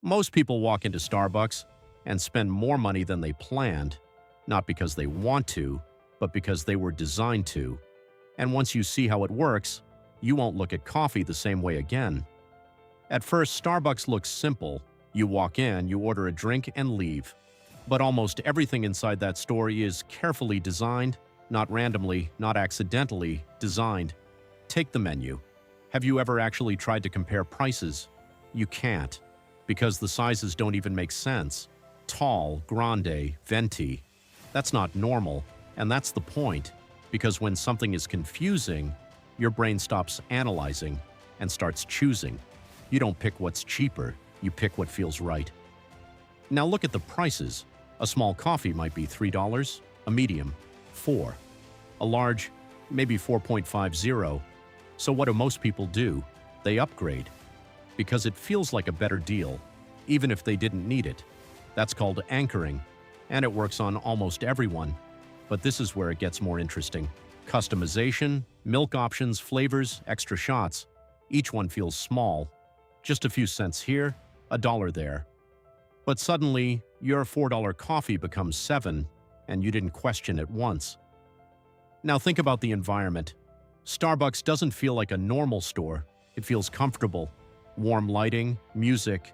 Most people walk into Starbucks and spend more money than they planned, not because they want to, but because they were designed to. And once you see how it works, you won't look at coffee the same way again. At first, Starbucks looks simple. You walk in, you order a drink, and leave. But almost everything inside that store is carefully designed, not randomly, not accidentally designed. Take the menu. Have you ever actually tried to compare prices? You can't, because the sizes don't even make sense. Tall, grande, venti. That's not normal, and that's the point, because when something is confusing, your brain stops analyzing and starts choosing. You don't pick what's cheaper, you pick what feels right. Now look at the prices. A small coffee might be $3, a medium, $4, a large, maybe 4.50. So what do most people do? They upgrade, because it feels like a better deal, even if they didn't need it. That's called anchoring, and it works on almost everyone. But this is where it gets more interesting. Customization, milk options, flavors, extra shots. Each one feels small. Just a few cents here, a dollar there. But suddenly, your $4 coffee becomes $7, and you didn't question it once. Now think about the environment. Starbucks doesn't feel like a normal store. It feels comfortable. Warm lighting, music,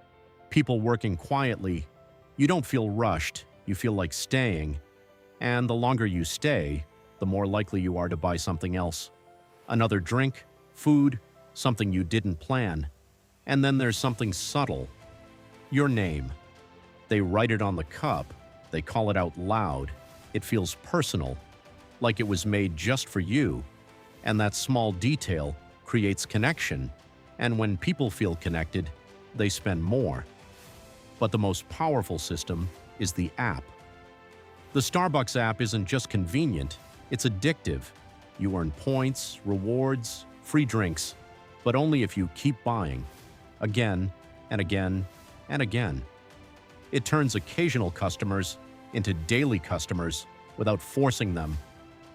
people working quietly. You don't feel rushed, you feel like staying. And the longer you stay, the more likely you are to buy something else. Another drink, food, something you didn't plan. And then there's something subtle. Your name. They write it on the cup, they call it out loud. It feels personal, like it was made just for you. And that small detail creates connection. And when people feel connected, they spend more. But the most powerful system is the app. The Starbucks app isn't just convenient, it's addictive. You earn points, rewards, free drinks, but only if you keep buying. Again and again and again. It turns occasional customers into daily customers without forcing them.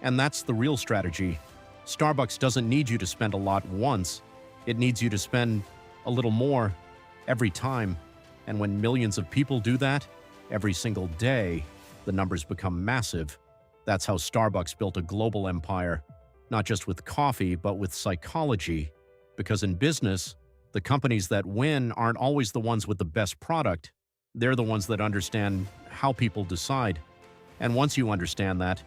And that's the real strategy. Starbucks doesn't need you to spend a lot once. It needs you to spend a little more every time. And when millions of people do that, every single day, the numbers become massive. That's how Starbucks built a global empire, not just with coffee, but with psychology. Because in business, the companies that win aren't always the ones with the best product. They're the ones that understand how people decide. And once you understand that,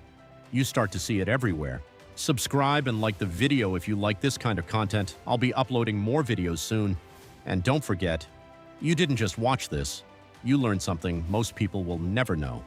you start to see it everywhere. Subscribe and like the video if you like this kind of content. I'll be uploading more videos soon. And don't forget, you didn't just watch this, you learned something most people will never know.